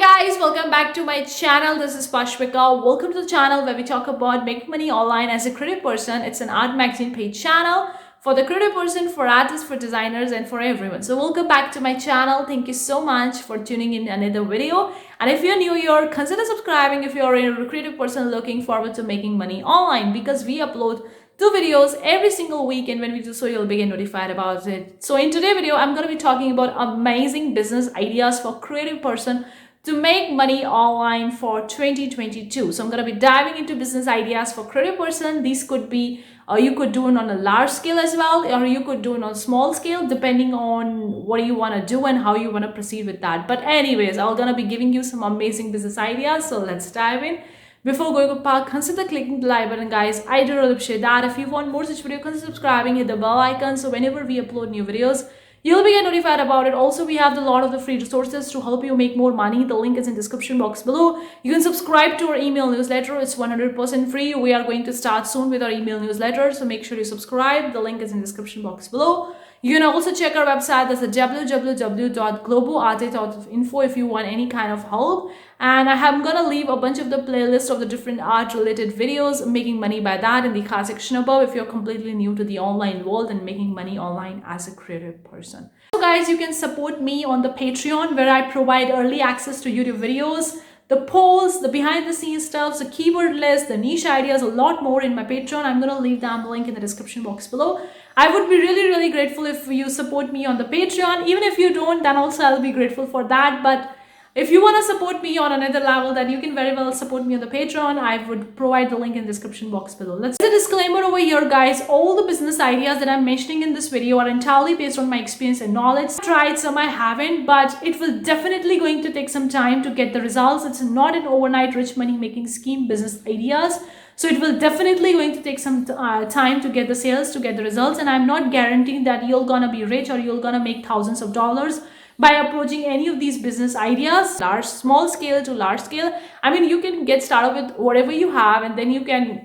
Guys, welcome back to my channel. This is Pashvika. Welcome to the channel where we talk about making money online as a creative person. It's an art magazine page channel for the creative person, for artists, for designers, and for everyone. So welcome back to my channel. Thank you so much for tuning in another video. And if you're new here, consider subscribing if you're a creative person looking forward to making money online, because we upload 2 videos every single week, and when we do so, you'll get notified about it. So in today's video, I'm going to be talking about amazing business ideas for creative person to make money online for 2022. So I'm going to be diving into business ideas for creative person. These could be you could do it on a large scale as well, or you could do it on a small scale, depending on what you want to do and how you want to proceed with that. But anyways, I'm going to be giving you some amazing business ideas. So let's dive in. Before going to park, consider clicking the like button, guys. I do really appreciate that. If you want more such video, consider subscribing, hit the bell icon, so whenever we upload new videos, you'll be notified about it. Also, we have a lot of the free resources to help you make more money. The link is in the description box below. You can subscribe to our email newsletter. It's 100% free. We are going to start soon with our email newsletter, so make sure you subscribe. The link is in the description box below. You can also check our website. That's www.globoarte.info if you want any kind of help. And I'm gonna leave a bunch of the playlist of the different art related videos, making money by that, in the card section above if you're completely new to the online world and making money online as a creative person. So guys, you can support me on the Patreon, where I provide early access to YouTube videos, the polls, the behind the scenes stuff, the keyword list, the niche ideas, a lot more in my Patreon. I'm going to leave down the link in the description box below. I would be really grateful if you support me on the Patreon. Even if you don't, then also I'll be grateful for that. But if you want to support me on another level, then you can very well support me on the Patreon. I would provide the link in the description box below. Let's do a disclaimer over here, guys. All the business ideas that I'm mentioning in this video are entirely based on my experience and knowledge. I've tried some, I haven't, but it will definitely going to take some time to get the results. It's not an overnight rich money making scheme business ideas. So it will definitely going to take some time to get the sales, to get the results. And I'm not guaranteeing that you're gonna be rich or you're gonna make thousands of dollars by approaching any of these business ideas, small scale to large scale. I mean, you can get started with whatever you have, and then you can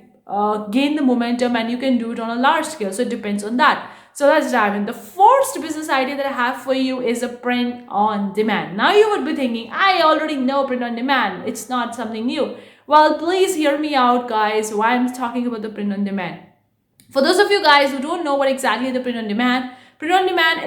gain the momentum and you can do it on a large scale. So it depends on that. So let's dive in. The first business idea that I have for you is a print on demand. Now you would be thinking, I already know print on demand. It's not something new. Well, please hear me out, guys, why I'm talking about the print on demand. For those of you guys who don't know what exactly the print on demand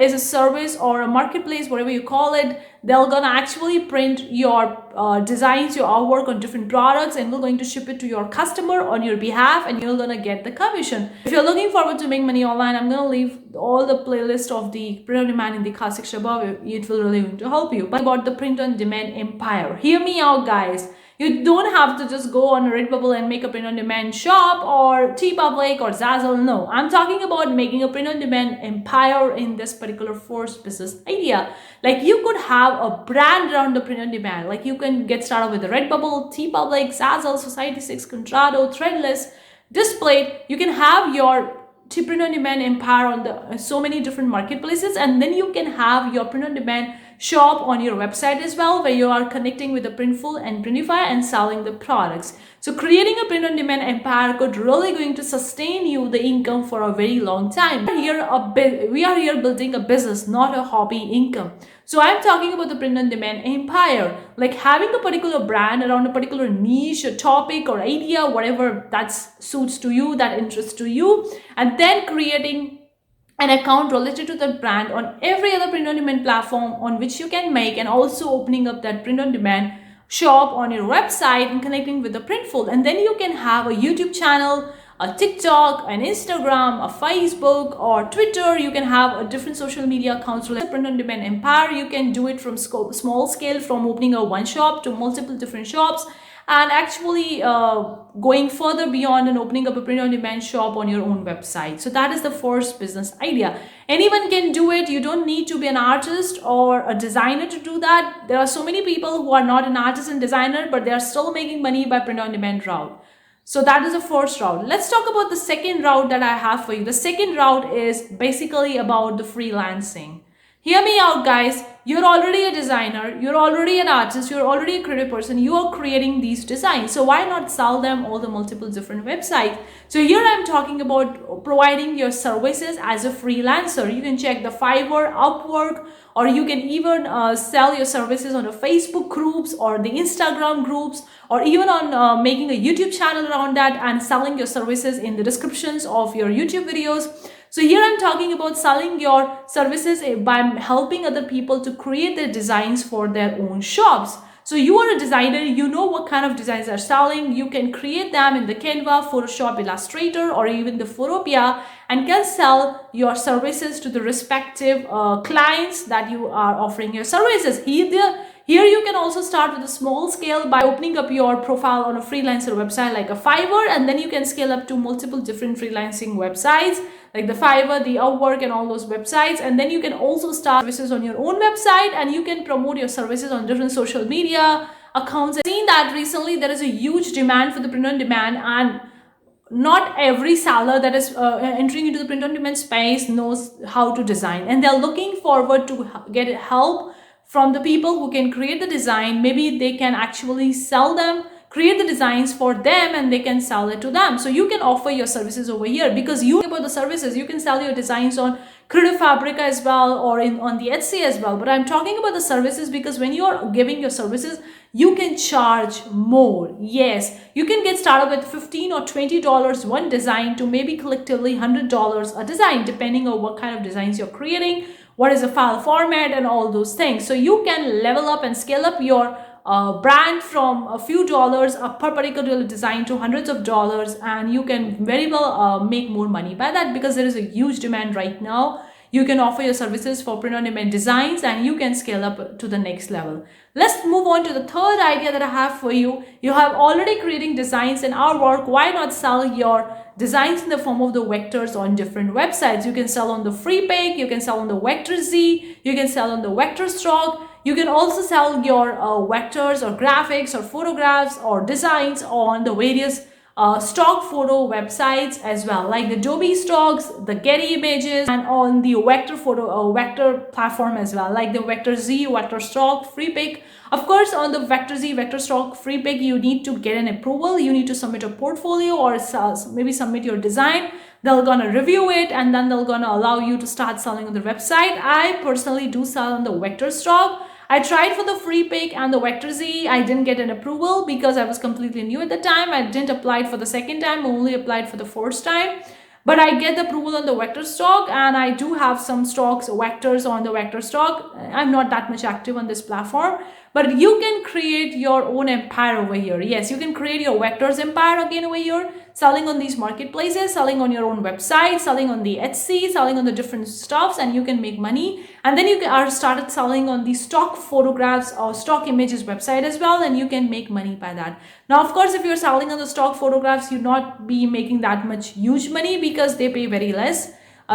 is a service or a marketplace, whatever you call it. They're gonna actually print your designs, your artwork on different products, and we're going to ship it to your customer on your behalf, and you're gonna get the commission. If you're looking forward to make money online, I'm gonna leave all the playlist of the print on demand in the card section above. It will really going to help you. But about the print on demand empire, hear me out, guys. You don't have to just go on Redbubble and make a print-on-demand shop or Teepublic or ZAZZLE. No, I'm talking about making a print-on-demand empire in this particular first business idea. Like, you could have a brand around the print-on-demand. Like, you can get started with the Redbubble, Teepublic, ZAZZLE, Society6, Contrado, Threadless, Display. You can have your print-on-demand empire on the so many different marketplaces, and then you can have your print-on-demand shop on your website as well, where you are connecting with the Printful and Printify and selling the products. So creating a print-on-demand empire could really going to sustain you the income for a very long time. We are here building a business, not a hobby income. So I'm talking about the print-on-demand empire, like having a particular brand around a particular niche, a topic or idea, whatever that suits to you, that interests to you, and then creating an account related to that brand on every other print-on-demand platform on which you can make, and also opening up that print-on-demand shop on your website and connecting with the Printful. And then you can have a YouTube channel, a TikTok, an Instagram, a Facebook or Twitter. You can have a different social media accounts related to print-on-demand empire. You can do it from small scale, from opening a one shop to multiple different shops, and actually going further beyond and opening up a print-on-demand shop on your own website. So that is the first business idea. Anyone can do it. You don't need to be an artist or a designer to do that. There are so many people who are not an artist and designer, but they are still making money by print-on-demand route. So that is the first route. Let's talk about the second route that I have for you. The second route is basically about the freelancing. Hear me out, guys. you're already a designer, you're already an artist, you're already a creative person, you are creating these designs. So why not sell them all the multiple different websites? So here I'm talking about providing your services as a freelancer. You can check the Fiverr, Upwork, or you can even sell your services on the Facebook groups or the Instagram groups, or even on making a YouTube channel around that and selling your services in the descriptions of your YouTube videos. So here I'm talking about selling your services by helping other people to create their designs for their own shops. So you are a designer, you know what kind of designs are selling. You can create them in the Canva, Photoshop, Illustrator, or even the Photopea, and can sell your services to the respective clients that you are offering your services. Here you can also start with a small scale by opening up your profile on a freelancer website like a Fiverr, and then you can scale up to multiple different freelancing websites like the Fiverr, the Upwork, and all those websites. And then you can also start services on your own website, and you can promote your services on different social media accounts. I've seen that recently there is a huge demand for the print on demand, and not every seller that is entering into the print on demand space knows how to design, and they're looking forward to get help from the people who can create the design. Maybe they can actually sell them, create the designs for them, and they can sell it to them. So you can offer your services over here, because you know about the services. You can sell your designs on Creative Fabric as well, or on the Etsy as well. But I'm talking about the services because when you're giving your services, you can charge more. Yes, you can get started with $15 or $20 one design to maybe collectively $100 a design, depending on what kind of designs you're creating, what is the file format, and all those things. So you can level up and scale up your brand from a few dollars per particular design to hundreds of dollars, and you can very well make more money by that, because there is a huge demand right now. You can offer your services for print on demand designs, and you can scale up to the next level. Let's move on to the third idea that I have for you. You have already creating designs in our work. Why not sell your designs in the form of the vectors on different websites? You can sell on the FREEBIE, you can sell on the Vector Z, you can sell on the Vector Stock. You can also sell your vectors or graphics or photographs or designs on the various stock photo websites as well, like the Adobe stocks, the Getty images, and on the vector photo vector platform as well, like the Vector Z, Vector Stock, FREEBIE. Of course, on the Vector Z, Vector Stock, FREEBIE, you need to get an approval. You need to submit a portfolio or maybe submit your design. They're gonna review it, and then they're gonna allow you to start selling on the website. I personally do sell on the Vector Stock. I tried for the FREEBIE and the Vector Z. I didn't get an approval because I was completely new at the time. I didn't apply it for the second time, only applied for the first time. But I get the approval on the Vector Stock, and I do have some stocks, vectors on the Vector Stock. I'm not that much active on this platform, but you can create your own empire over here. Yes, you can create your vectors empire again over here, selling on these marketplaces, selling on your own website, selling on the Etsy, selling on the different stuffs, and you can make money. And then you are started selling on the stock photographs or stock images website as well, and you can make money by that. Now, of course, if you're selling on the stock photographs, you'll not be making that much huge money because they pay very less.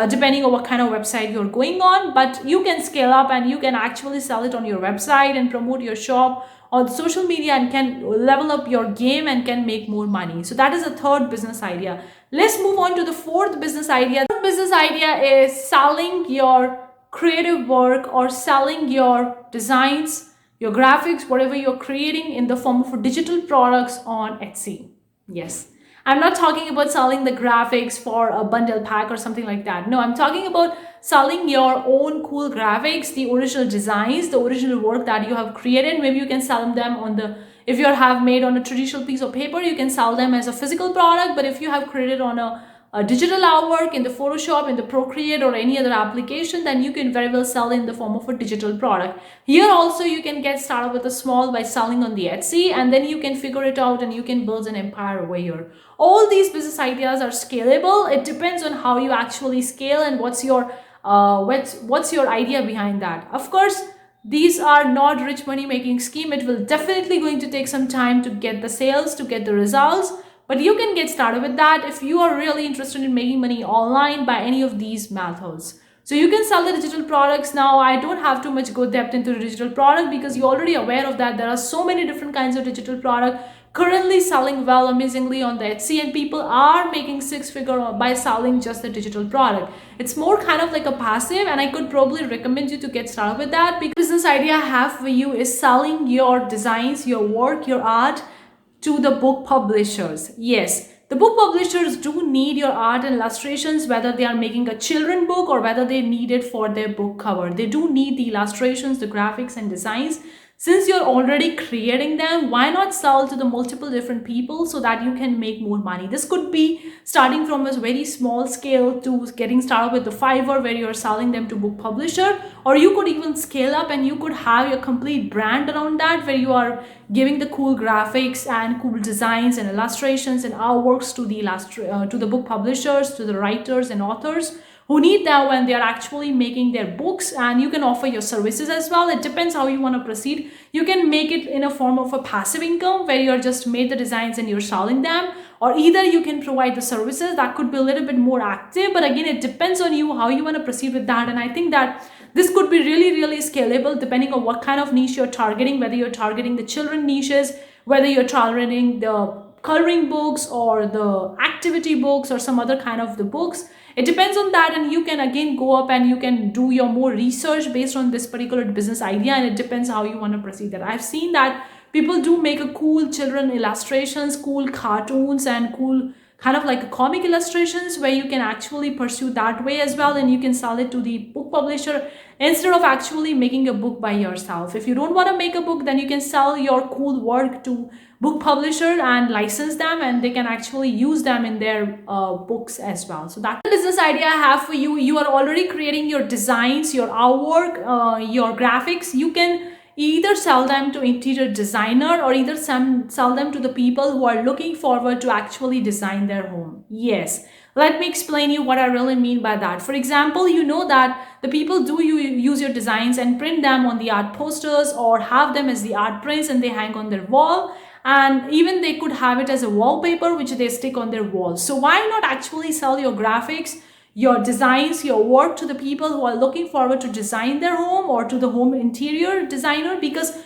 Depending on what kind of website you're going on, but you can scale up and you can actually sell it on your website and promote your shop on social media, and can level up your game and can make more money. So that is a third business idea. Let's move on to the fourth business idea. The fourth business idea is selling your creative work or selling your designs, your graphics, whatever you're creating in the form of digital products on Etsy. Yes. I'm not talking about selling the graphics for a bundle pack or something like that. No, I'm talking about selling your own cool graphics, the original designs, the original work that you have created. Maybe you can sell them on the, if you have made on a traditional piece of paper, you can sell them as a physical product. But if you have created on a digital artwork in the Photoshop, in the Procreate, or any other application, then you can very well sell in the form of a digital product. Here also you can get started with a small by selling on the Etsy, and then you can figure it out and you can build an empire over here. All these business ideas are scalable. It depends on how you actually scale and what's your idea behind that. Of course, these are not rich money making scheme. It will definitely going to take some time to get the sales, to get the results. But you can get started with that if you are really interested in making money online by any of these methods. So you can sell the digital products. Now, I don't have too much go depth into the digital product because you're already aware of that. There are so many different kinds of digital product. currently selling well amazingly on the Etsy, and people are making six-figure by selling just the digital product. It's more kind of like a passive, and I could probably recommend you to get started with that, because the business idea I have for you is selling your designs, your work, your art to the book publishers. Yes, the book publishers do need your art and illustrations, whether they are making a children book or whether they need it for their book cover. They do need the illustrations, the graphics and designs. Since you're already creating them, why not sell to the multiple different people so that you can make more money? This could be starting from a very small scale to getting started with the Fiverr, where you're selling them to book publisher, or you could even scale up and you could have your complete brand around that, where you are giving the cool graphics and cool designs and illustrations and artworks to the book publishers, to the writers and authors who need that when they are actually making their books. And you can offer your services as well. It depends how you want to proceed. You can make it in a form of a passive income, where you're just made the designs and you're selling them, or either you can provide the services. That could be a little bit more active, but again, it depends on you how you want to proceed with that. And I think that this could be really scalable depending on what kind of niche you're targeting, whether you're targeting the children niches, whether you're targeting the coloring books or the activity books or some other kind of the books. It depends on that, and you can again go up and you can do your more research based on this particular business idea, and it depends how you want to proceed that. I've seen that people do make a cool children illustrations, cool cartoons and cool kind of like comic illustrations, where you can actually pursue that way as well, and you can sell it to the book publisher instead of actually making a book by yourself. If you don't want to make a book, then you can sell your cool work to book publisher and license them, and they can actually use them in their books as well. So that's the business idea I have for you. You are already creating your designs, your artwork, your graphics. You can either sell them to interior designer, or either sell them to the people who are looking forward to actually design their home. Yes, let me explain you what I really mean by that. For example, you know that the people do use your designs and print them on the art posters, or have them as the art prints and they hang on their wall. And even they could have it as a wallpaper which they stick on their walls. So why not actually sell your graphics, your designs, your work to the people who are looking forward to design their home, or to the home interior designer? Because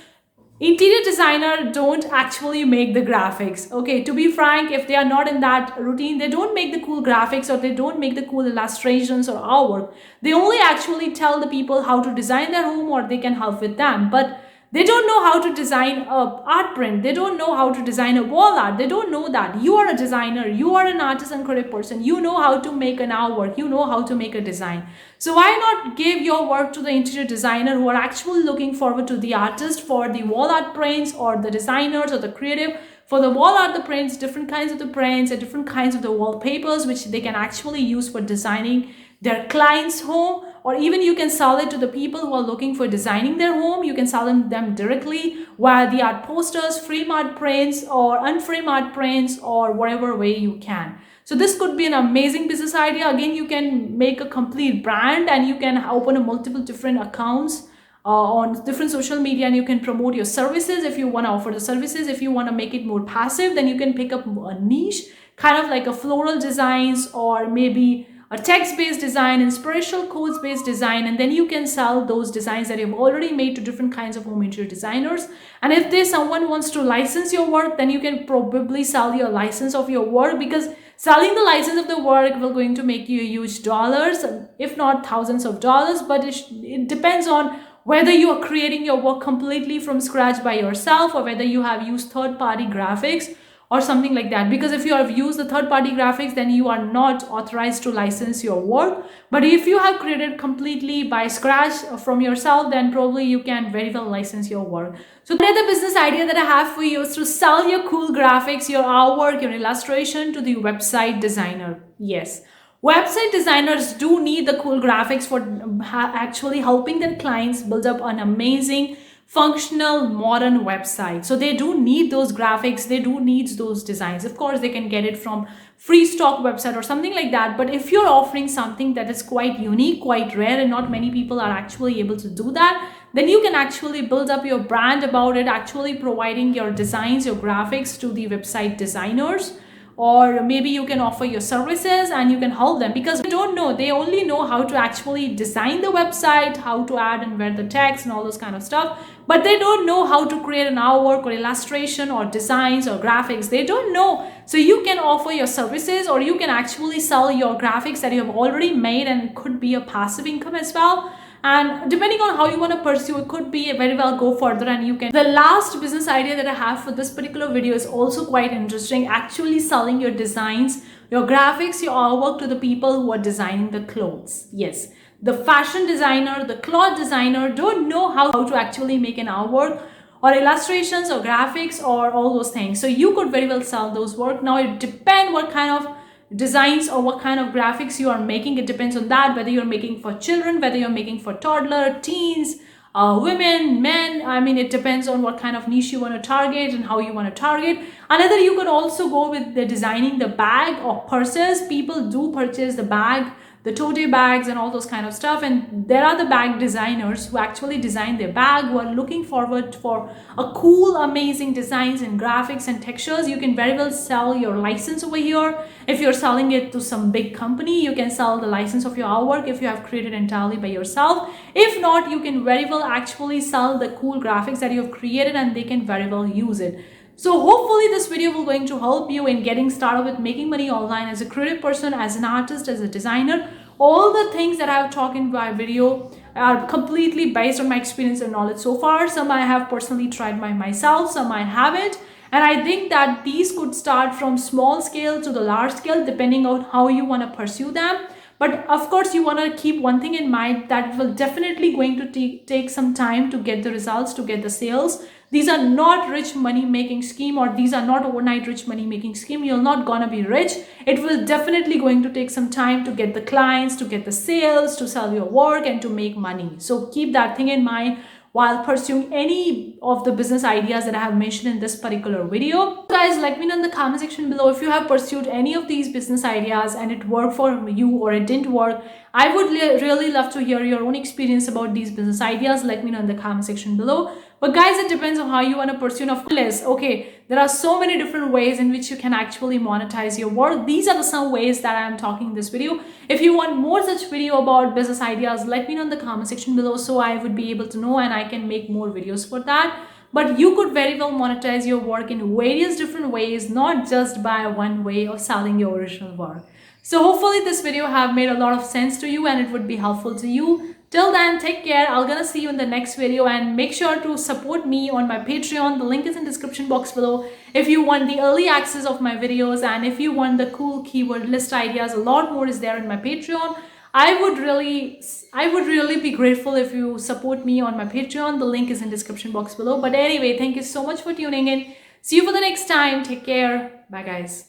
interior designer don't actually make the graphics. Okay, to be frank, if they are not in that routine, they don't make the cool graphics, or they don't make the cool illustrations or artwork. They only actually tell the people how to design their home, or they can help with them. But they don't know how to design a art print. They don't know how to design a wall art. They don't know that. You are a designer. You are an artist and creative person. You know how to make an artwork. You know how to make a design. So why not give your work to the interior designer who are actually looking forward to the artist for the wall art prints, or the designers or the creative for the wall art, the prints, different kinds of the prints and different kinds of the wallpapers, which they can actually use for designing their client's home. Or even you can sell it to the people who are looking for designing their home. You can sell them directly via the art posters, frame art prints or unframe art prints, or whatever way you can. So this could be an amazing business idea. Again, you can make a complete brand, and you can open a multiple different accounts on different social media, and you can promote your services if you want to offer the services. If you want to make it more passive, then you can pick up a niche, kind of like a floral designs, or maybe a text-based design, inspirational quotes-based design, and then you can sell those designs that you've already made to different kinds of home interior designers. And if someone wants to license your work, then you can probably sell your license of your work, because selling the license of the work will going to make you huge dollars, if not thousands of dollars. But it depends on whether you are creating your work completely from scratch by yourself, or whether you have used third-party graphics or something like that. Because if you have used the third-party graphics, then you are not authorized to license your work. But if you have created completely by scratch from yourself, then probably you can very well license your work. So another business idea that I have for you is to sell your cool graphics, your artwork, your illustration to the website designer. Yes, website designers do need the cool graphics for actually helping their clients build up an amazing, functional, modern website. So they do need those graphics, they do need those designs. Of course, they can get it from free stock website or something like that. But if you're offering something that is quite unique, quite rare, and not many people are actually able to do that, then you can actually build up your brand about it, actually providing your designs, your graphics to the website designers. Or maybe you can offer your services and you can help them, because they don't know, they only know how to actually design the website, how to add and where the text and all those kind of stuff. but they don't know how to create an artwork or illustration or designs or graphics. They don't know. So you can offer your services, or you can actually sell your graphics that you have already made, and it could be a passive income as well. And depending on how you want to pursue, it could be very well go further, and you can. The last business idea that I have for this particular video is also quite interesting. Actually selling your designs, your graphics, your artwork to the people who are designing the clothes. Yes, the fashion designer, the cloth designer don't know how to actually make an artwork or illustrations or graphics or all those things. So you could very well sell those work. Now it depends what kind of designs or what kind of graphics you are making. It depends on that, whether you're making for children, whether you're making for toddler, teens, women, men. I mean, it depends on what kind of niche you want to target and how you want to target. Another, you could also go with the designing the bag or purses. People do purchase the bag, the tote bags and all those kind of stuff, and there are the bag designers who actually design their bag, who are looking forward for a cool, amazing designs and graphics and textures. You can very well sell your license over here. If you're selling it to some big company, you can sell the license of your artwork if you have created entirely by yourself. If not, you can very well actually sell the cool graphics that you have created, and they can very well use it. So hopefully this video will going to help you in getting started with making money online as a creative person, as an artist, as a designer. All the things that I have talked in my video are completely based on my experience and knowledge so far. Some I have personally tried by myself, some I haven't. And I think that these could start from small scale to the large scale, depending on how you want to pursue them. But of course, you want to keep one thing in mind, that it will definitely going to take some time to get the results, to get the sales. These are not rich money making scheme, or these are not overnight rich money making scheme. You're not gonna be rich. It will definitely going to take some time to get the clients, to get the sales, to sell your work and to make money. So keep that thing in mind while pursuing any of the business ideas that I have mentioned in this particular video. Guys, let me know in the comment section below if you have pursued any of these business ideas and it worked for you or it didn't work. I would really love to hear your own experience about these business ideas. Let me know in the comment section below. But guys, it depends on how you want to pursue. Of course, okay, there are so many different ways in which you can actually monetize your work. These are some ways that I am talking in this video. If you want more such video about business ideas, let me know in the comment section below, so I would be able to know and I can make more videos for that. But you could very well monetize your work in various different ways, not just by one way of selling your original work. So hopefully this video have made a lot of sense to you and it would be helpful to you. Till then, take care. I'm gonna see you in the next video, and make sure to support me on my Patreon. The link is in the description box below. If you want the early access of my videos, and if you want the cool keyword list ideas, a lot more is there in my Patreon. I would really be grateful if you support me on my Patreon. The link is in the description box below. But anyway, thank you so much for tuning in. See you for the next time. Take care. Bye guys.